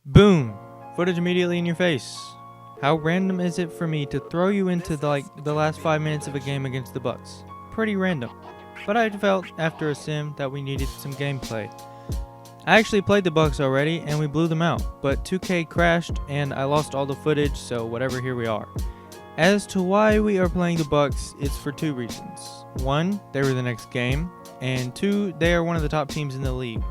Boom! Footage immediately in your face. How random is it for me to throw you into the last 5 minutes of a game against the Bucks? Pretty random. But I felt after a sim that we needed some gameplay. I actually played the Bucks already and we blew them out, but 2K crashed and I lost all the footage, so whatever, here we are. As to why we are playing the Bucks, it's for two reasons. One, they were the next game, and two, they are one of the top teams in the league.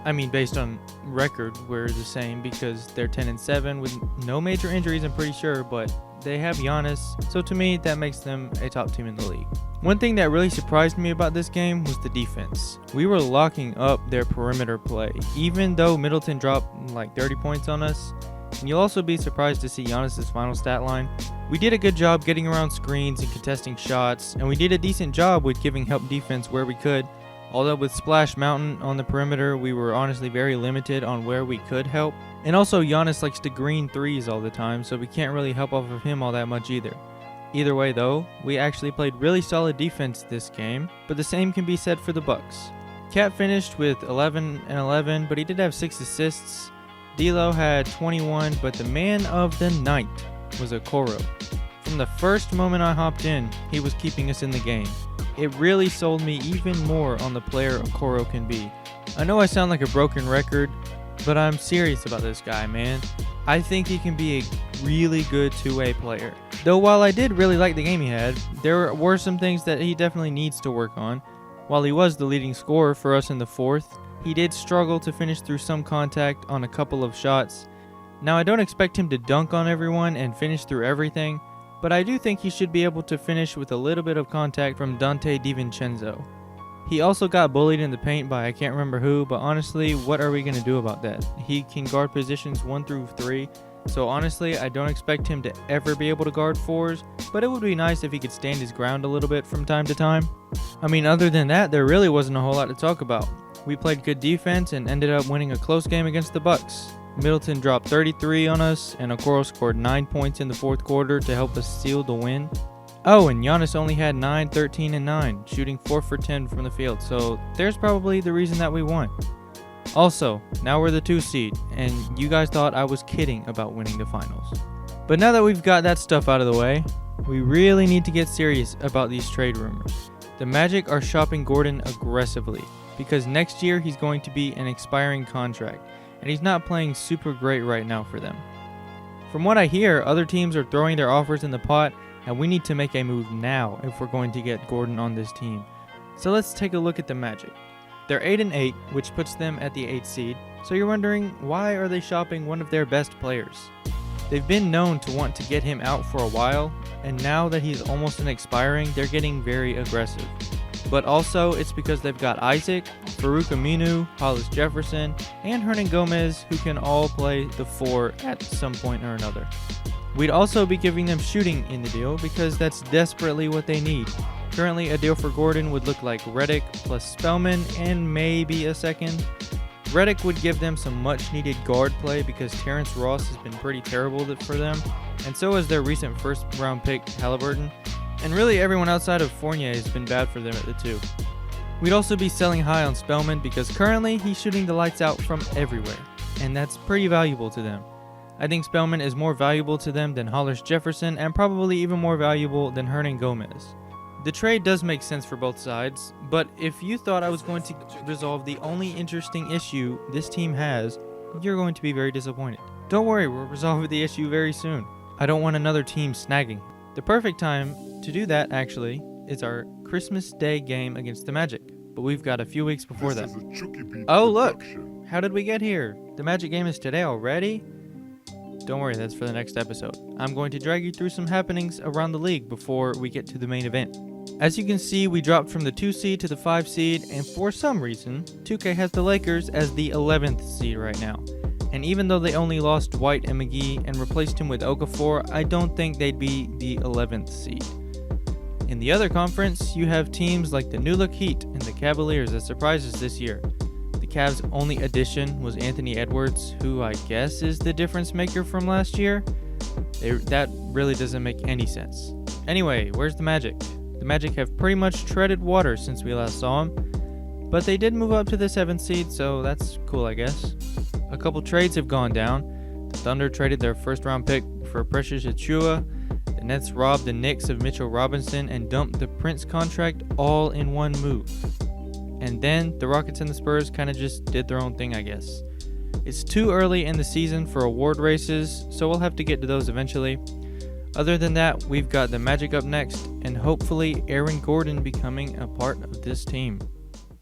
I mean, based on record, we're the same because they're 10-7 with no major injuries, I'm pretty sure, but they have Giannis, so to me, that makes them a top team in the league. One thing that really surprised me about this game was the defense. We were locking up their perimeter play, even though Middleton dropped like 30 points on us. And you'll also be surprised to see Giannis' final stat line. We did a good job getting around screens and contesting shots, and we did a decent job with giving help defense where we could. Although with Splash Mountain on the perimeter, we were honestly very limited on where we could help. And also Giannis likes to green threes all the time, so we can't really help off of him all that much either. Either way though, we actually played really solid defense this game, but the same can be said for the Bucks. Cat finished with 11 and 11, but he did have 6 assists. D'Lo had 21, but the man of the night was Okoro. From the first moment I hopped in, he was keeping us in the game. It really sold me even more on the player Okoro can be. I know I sound like a broken record, but I'm serious about this guy, man. I think he can be a really good two-way player. Though while I did really like the game he had, there were some things that he definitely needs to work on. While he was the leading scorer for us in the fourth, he did struggle to finish through some contact on a couple of shots. Now I don't expect him to dunk on everyone and finish through everything, but I do think he should be able to finish with a little bit of contact from Dante DiVincenzo. He also got bullied in the paint by I can't remember who, but honestly, what are we going to do about that? He can guard positions 1 through 3, so honestly, I don't expect him to ever be able to guard 4s, but it would be nice if he could stand his ground a little bit from time to time. I mean, other than that, there really wasn't a whole lot to talk about. We played good defense and ended up winning a close game against the Bucks. Middleton dropped 33 on us, and Okoro scored 9 points in the fourth quarter to help us seal the win. Oh, and Giannis only had 9, 13, and 9, shooting 4 for 10 from the field, so there's probably the reason that we won. Also, now we're the 2 seed, and you guys thought I was kidding about winning the finals. But now that we've got that stuff out of the way, we really need to get serious about these trade rumors. The Magic are shopping Gordon aggressively, because next year he's going to be an expiring contract, and he's not playing super great right now for them. From what I hear, other teams are throwing their offers in the pot, and we need to make a move now if we're going to get Gordon on this team. So let's take a look at the Magic. They're 8-8, which puts them at the 8th seed, so you're wondering, why are they shopping one of their best players? They've been known to want to get him out for a while, and now that he's almost an expiring, they're getting very aggressive. But also, it's because they've got Isaac, Farouk Aminu, Hollis Jefferson, and Hernan Gomez, who can all play the 4 at some point or another. We'd also be giving them shooting in the deal because that's desperately what they need. Currently, a deal for Gordon would look like Redick plus Spellman and maybe a second. Redick would give them some much needed guard play because Terrence Ross has been pretty terrible for them, and so has their recent first round pick Halliburton. And really everyone outside of Fournier has been bad for them at the 2. We'd also be selling high on Spellman because currently he's shooting the lights out from everywhere, and that's pretty valuable to them. I think Spellman is more valuable to them than Hollis Jefferson and probably even more valuable than Hernan Gomez. The trade does make sense for both sides, but if you thought I was going to resolve the only interesting issue this team has, you're going to be very disappointed. Don't worry, we'll resolve the issue very soon. I don't want another team snagging. The perfect time to do that, actually, is our Christmas Day game against the Magic, but we've got a few weeks before that. Oh, look! How did we get here? The Magic game is today already? Don't worry, that's for the next episode. I'm going to drag you through some happenings around the league before we get to the main event. As you can see, we dropped from the 2 seed to the 5 seed, and for some reason, 2K has the Lakers as the 11th seed right now. And even though they only lost White and McGee and replaced him with Okafor, I don't think they'd be the 11th seed. In the other conference, you have teams like the New Look Heat and the Cavaliers as surprises this year. The Cavs' only addition was Anthony Edwards, who I guess is the difference maker from last year. That really doesn't make any sense. Anyway, where's the Magic? The Magic have pretty much treaded water since we last saw them, but they did move up to the 7th seed, so that's cool, I guess. A couple trades have gone down. The Thunder traded their first-round pick for Precious Achiuwa. The Nets robbed the Knicks of Mitchell Robinson and dumped the Prince contract all in one move. And then the Rockets and the Spurs kind of just did their own thing, I guess. It's too early in the season for award races, so we'll have to get to those eventually. Other than that, we've got the Magic up next, and hopefully Aaron Gordon becoming a part of this team.